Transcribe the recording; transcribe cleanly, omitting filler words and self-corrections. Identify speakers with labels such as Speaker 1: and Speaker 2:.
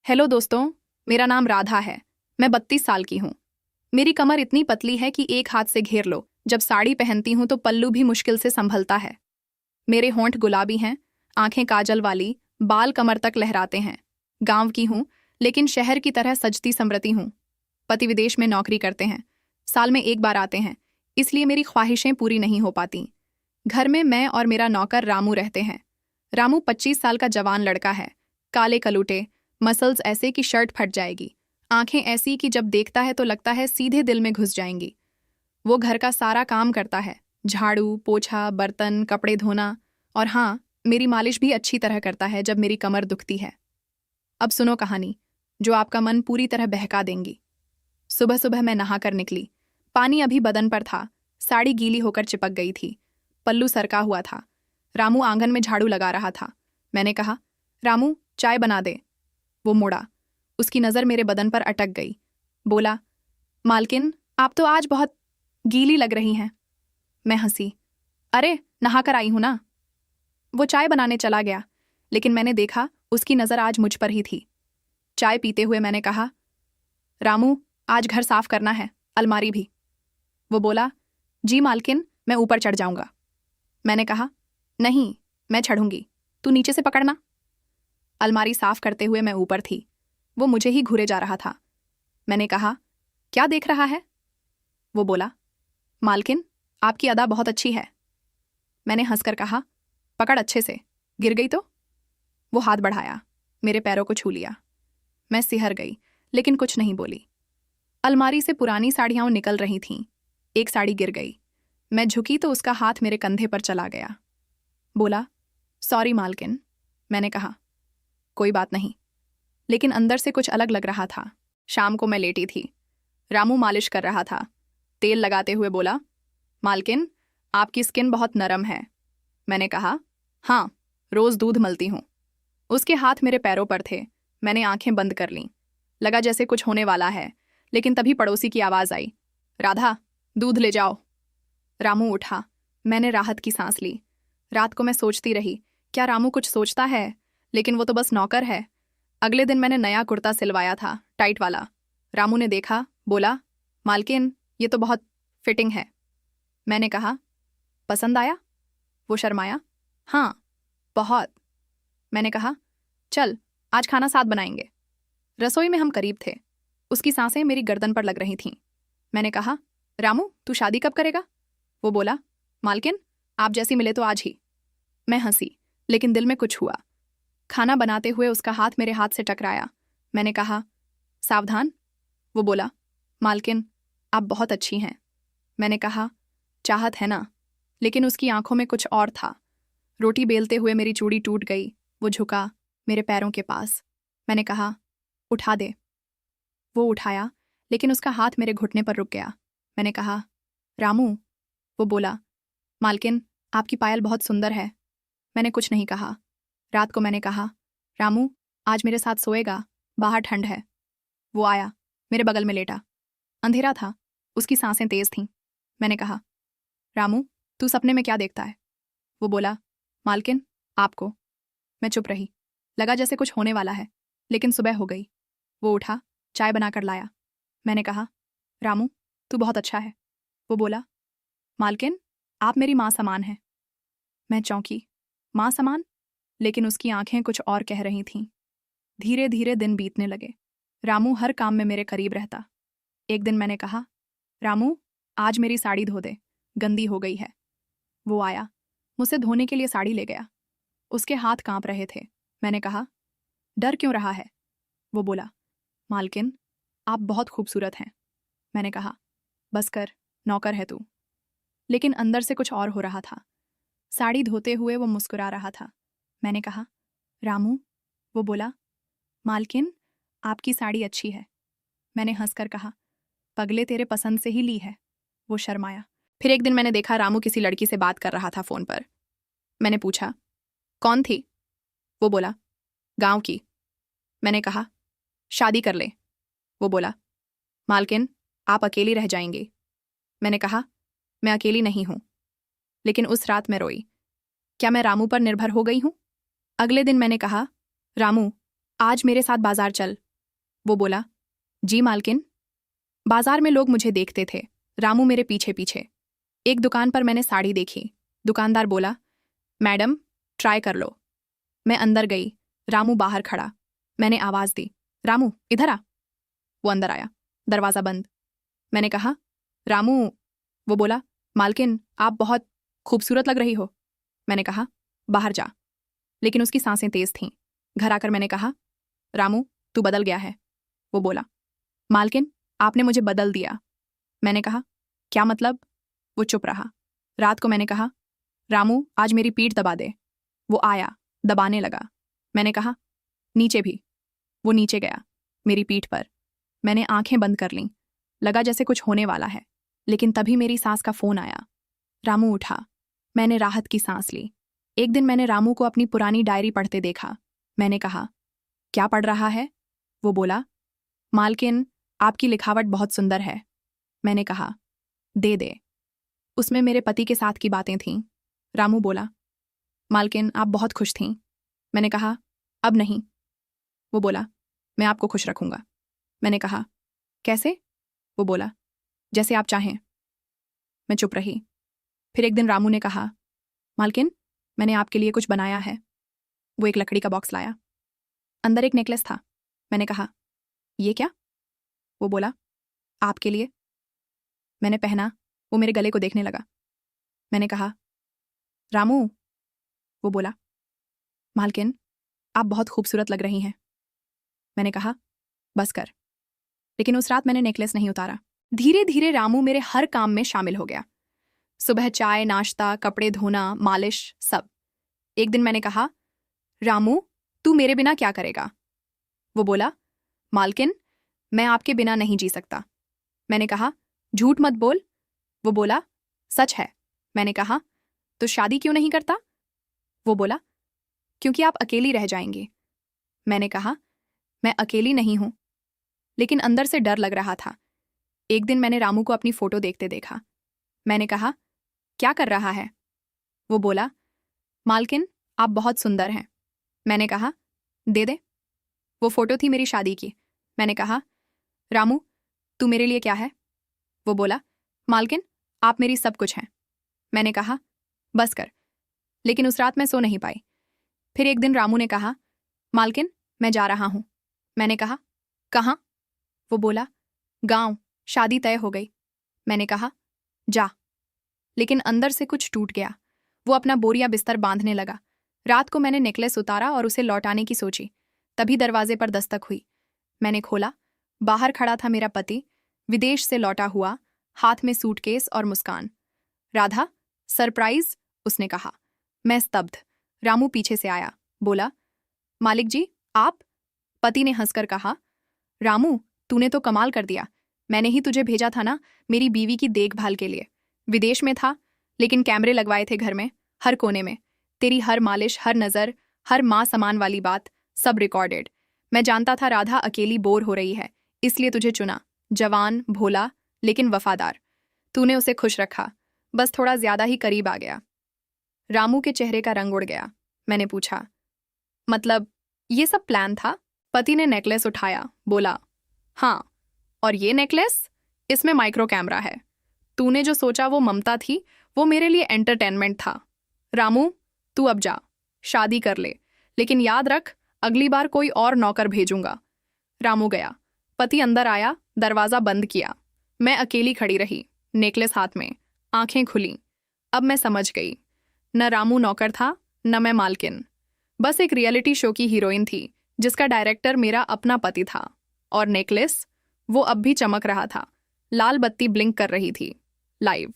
Speaker 1: Hello दोस्तों। मेरा नाम राधा है। मैं 32 साल की हूँ। मेरी कमर इतनी पतली है कि एक हाथ से घेर लो। जब साड़ी पहनती हूँ तो पल्लू भी मुश्किल से संभलता है। मेरे होंठ गुलाबी हैं, आंखें काजल वाली, बाल कमर तक लहराते हैं। गांव की हूँ, लेकिन शहर की तरह सजती संवरती हूँ। पति विदेश में नौकरी करते हैं, साल में एक बार आते हैं, इसलिए मेरी ख्वाहिशें पूरी नहीं हो पाती। घर में मैं और मेरा नौकर रामू रहते हैं। रामू 25 साल का जवान लड़का है। काले कलूटे, मसल्स ऐसे कि शर्ट फट जाएगी, आंखें ऐसी कि जब देखता है तो लगता है सीधे दिल में घुस जाएंगी। वो घर का सारा काम करता है, झाड़ू पोछा, बर्तन, कपड़े धोना, और हाँ, मेरी मालिश भी अच्छी तरह करता है जब मेरी कमर दुखती है। अब सुनो कहानी जो आपका मन पूरी तरह बहका देंगी। सुबह सुबह मैं नहाकर निकली। पानी अभी बदन पर था, साड़ी गीली होकर चिपक गई थी, पल्लू सरका हुआ था। रामू आंगन में झाड़ू लगा रहा था। मैंने कहा, रामू चाय बना दे। वो मुड़ा, उसकी नज़र मेरे बदन पर अटक गई। बोला, मालकिन आप तो आज बहुत गीली लग रही हैं। मैं हंसी, अरे नहाकर आई हूं ना। वो चाय बनाने चला गया, लेकिन मैंने देखा उसकी नज़र आज मुझ पर ही थी। चाय पीते हुए मैंने कहा, रामू आज घर साफ करना है, अलमारी भी। वो बोला, जी मालकिन, मैं ऊपर चढ़ जाऊंगा। मैंने कहा, नहीं, मैं चढ़ूंगी, तू नीचे से पकड़ना। अलमारी साफ करते हुए मैं ऊपर थी, वो मुझे ही घूरे जा रहा था। मैंने कहा, क्या देख रहा है? वो बोला, मालकिन आपकी अदा बहुत अच्छी है। मैंने हंसकर कहा, पकड़ अच्छे से, गिर गई तो? वो हाथ बढ़ाया, मेरे पैरों को छू लिया। मैं सिहर गई, लेकिन कुछ नहीं बोली। अलमारी से पुरानी साड़ियां निकल रही थीं। एक साड़ी गिर गई। मैं झुकी तो उसका हाथ मेरे कंधे पर चला गया। बोला, सॉरी मालकिन। मैंने कहा, कोई बात नहीं, लेकिन अंदर से कुछ अलग लग रहा था। शाम को मैं लेटी थी। रामू मालिश कर रहा था। तेल लगाते हुए बोला, मालकिन आपकी स्किन बहुत नरम है। मैंने कहा, हाँ, रोज दूध मलती हूँ। उसके हाथ मेरे पैरों पर थे। मैंने आंखें बंद कर लीं। लगा जैसे कुछ होने वाला है, लेकिन तभी पड़ोसी की आवाज़ आई, राधा दूध ले जाओ। रामू उठा। मैंने राहत की सांस ली। रात को मैं सोचती रही, क्या रामू कुछ सोचता है? लेकिन वो तो बस नौकर है। अगले दिन मैंने नया कुर्ता सिलवाया था, टाइट वाला। रामू ने देखा, बोला, मालकिन ये तो बहुत फिटिंग है। मैंने कहा, पसंद आया? वो शर्माया, हाँ बहुत। मैंने कहा, चल आज खाना साथ बनाएंगे। रसोई में हम करीब थे। उसकी सांसें मेरी गर्दन पर लग रही थीं। मैंने कहा, रामू तू शादी कब करेगा? वो बोला, मालकिन आप जैसी मिले तो आज ही। मैं हंसी, लेकिन दिल में कुछ हुआ। खाना बनाते हुए उसका हाथ मेरे हाथ से टकराया। मैंने कहा, सावधान। वो बोला, मालकिन आप बहुत अच्छी हैं। मैंने कहा, चाहत है ना। लेकिन उसकी आंखों में कुछ और था। रोटी बेलते हुए मेरी चूड़ी टूट गई। वो झुका मेरे पैरों के पास। मैंने कहा, उठा दे। वो उठाया, लेकिन उसका हाथ मेरे घुटने पर रुक गया। मैंने कहा, रामू। वो बोला, मालकिन आपकी पायल बहुत सुंदर है। मैंने कुछ नहीं कहा। रात को मैंने कहा, रामू आज मेरे साथ सोएगा, बाहर ठंड है। वो आया, मेरे बगल में लेटा। अंधेरा था, उसकी सांसें तेज थीं। मैंने कहा, रामू तू सपने में क्या देखता है? वो बोला, मालकिन आपको। मैं चुप रही। लगा जैसे कुछ होने वाला है, लेकिन सुबह हो गई। वो उठा, चाय बनाकर लाया। मैंने कहा, रामू तू बहुत अच्छा है। वो बोला, मालकिन आप मेरी माँ समान हैं। मैं चौंकी, माँ समान? लेकिन उसकी आंखें कुछ और कह रही थीं। धीरे धीरे दिन बीतने लगे। रामू हर काम में मेरे करीब रहता। एक दिन मैंने कहा, रामू आज मेरी साड़ी धो दे, गंदी हो गई है। वो आया, मुझसे धोने के लिए साड़ी ले गया। उसके हाथ कांप रहे थे। मैंने कहा, डर क्यों रहा है? वो बोला, मालकिन आप बहुत खूबसूरत हैं। मैंने कहा, बस कर, नौकर है तू। लेकिन अंदर से कुछ और हो रहा था। साड़ी धोते हुए वो मुस्कुरा रहा था। मैंने कहा, रामू। वो बोला, मालकिन आपकी साड़ी अच्छी है। मैंने हंसकर कहा, पगले तेरे पसंद से ही ली है। वो शर्माया। फिर एक दिन मैंने देखा रामू किसी लड़की से बात कर रहा था फोन पर। मैंने पूछा, कौन थी? वो बोला, गांव की। मैंने कहा, शादी कर ले। वो बोला, मालकिन आप अकेली रह जाएंगी। मैंने कहा, मैं अकेली नहीं हूं। लेकिन उस रात मैं रोई। क्या मैं रामू पर निर्भर हो गई हूं? अगले दिन मैंने कहा, रामू आज मेरे साथ बाजार चल। वो बोला। जी मालकिन। बाजार में लोग मुझे देखते थे, रामू मेरे पीछे पीछे। एक दुकान पर मैंने साड़ी देखी। दुकानदार बोला, मैडम ट्राई कर लो। मैं अंदर गई, रामू बाहर खड़ा। मैंने आवाज़ दी, रामू इधर आ। वो अंदर आया, दरवाज़ा बंद। मैंने कहा, रामू। वो बोला, मालकिन आप बहुत खूबसूरत लग रही हो। मैंने कहा, बाहर जा। लेकिन उसकी सांसें तेज थीं। घर आकर मैंने कहा, रामू तू बदल गया है। वो बोला, मालकिन आपने मुझे बदल दिया। मैंने कहा, क्या मतलब? वो चुप रहा। रात को मैंने कहा, रामू आज मेरी पीठ दबा दे। वो आया, दबाने लगा। मैंने कहा, नीचे भी। वो नीचे गया, मेरी पीठ पर। मैंने आंखें बंद कर लीं। लगा जैसे कुछ होने वाला है, लेकिन तभी मेरी सास का फोन आया। रामू उठा। मैंने राहत की सांस ली। एक दिन मैंने रामू को अपनी पुरानी डायरी पढ़ते देखा। मैंने कहा, क्या पढ़ रहा है? वो बोला, मालकिन आपकी लिखावट बहुत सुंदर है। मैंने कहा, दे दे। उसमें मेरे पति के साथ की बातें थीं। रामू बोला, मालकिन आप बहुत खुश थीं। मैंने कहा, अब नहीं। वो बोला, मैं आपको खुश रखूंगा। मैंने कहा, कैसे? वो बोला, जैसे आप चाहें। मैं चुप रही। फिर एक दिन रामू ने कहा, मालकिन मैंने आपके लिए कुछ बनाया है। वो एक लकड़ी का बॉक्स लाया। अंदर एक नेकलेस था। मैंने कहा, ये क्या? वो बोला, आपके लिए। मैंने पहना। वो मेरे गले को देखने लगा। मैंने कहा, रामू। वो बोला, मालकिन आप बहुत खूबसूरत लग रही हैं। मैंने कहा, बस कर। लेकिन उस रात मैंने नेकलेस नहीं उतारा। धीरे धीरे रामू मेरे हर काम में शामिल हो गया। सुबह चाय, नाश्ता, कपड़े धोना, मालिश, सब। एक दिन मैंने कहा, रामू तू मेरे बिना क्या करेगा? वो बोला, मालकिन मैं आपके बिना नहीं जी सकता। मैंने कहा, झूठ मत बोल। वो बोला, सच है। मैंने कहा, तो शादी क्यों नहीं करता? वो बोला, क्योंकि आप अकेली रह जाएंगी। मैंने कहा, मैं अकेली नहीं हूं। लेकिन अंदर से डर लग रहा था। एक दिन मैंने रामू को अपनी फोटो देखते देखा। मैंने कहा, क्या कर रहा है? वो बोला, मालकिन आप बहुत सुंदर हैं। मैंने कहा, दे दे। वो फोटो थी मेरी शादी की। मैंने कहा, रामू तू मेरे लिए क्या है? वो बोला, मालकिन आप मेरी सब कुछ हैं। मैंने कहा, बस कर। लेकिन उस रात मैं सो नहीं पाई। फिर एक दिन रामू ने कहा, मालकिन मैं जा रहा हूं। मैंने कहा, कहाँ? वो बोला, गांव, शादी तय हो गई। मैंने कहा, जा। लेकिन अंदर से कुछ टूट गया। वो अपना बोरिया बिस्तर बांधने लगा। रात को मैंने नेकलेस उतारा और उसे लौटाने की सोची। तभी दरवाजे पर दस्तक हुई। मैंने खोला। बाहर खड़ा था मेरा पति, विदेश से लौटा हुआ, हाथ में सूटकेस और मुस्कान। राधा, सरप्राइज, उसने कहा। मैं स्तब्ध। रामू पीछे से आया, बोला, मालिक जी आप? पति ने हंसकर कहा, रामू तूने तो कमाल कर दिया। मैंने ही तुझे भेजा था ना मेरी बीवी की देखभाल के लिए। विदेश में था, लेकिन कैमरे लगवाए थे घर में, हर कोने में। तेरी हर मालिश, हर नज़र, हर माँ समान वाली बात, सब रिकॉर्डेड। मैं जानता था राधा अकेली बोर हो रही है, इसलिए तुझे चुना। जवान, भोला, लेकिन वफादार। तूने उसे खुश रखा, बस थोड़ा ज्यादा ही करीब आ गया। रामू के चेहरे का रंग उड़ गया। मैंने पूछा, मतलब ये सब प्लान था? पति ने नेकलेस उठाया, बोला, हाँ, और ये नेकलेस, इसमें माइक्रो कैमरा है। तूने जो सोचा वो ममता थी, वो मेरे लिए एंटरटेनमेंट था। रामू तू अब जा, शादी कर ले, लेकिन याद रख अगली बार कोई और नौकर भेजूंगा। रामू गया। पति अंदर आया, दरवाजा बंद किया। मैं अकेली खड़ी रही, नेकलेस हाथ में, आंखें खुली। अब मैं समझ गई, न रामू नौकर था, न मैं मालकिन। बस एक रियलिटी शो की हीरोइन थी, जिसका डायरेक्टर मेरा अपना पति था। और नेकलेस, वो अब भी चमक रहा था। लाल बत्ती ब्लिंक कर रही थी, लाइव।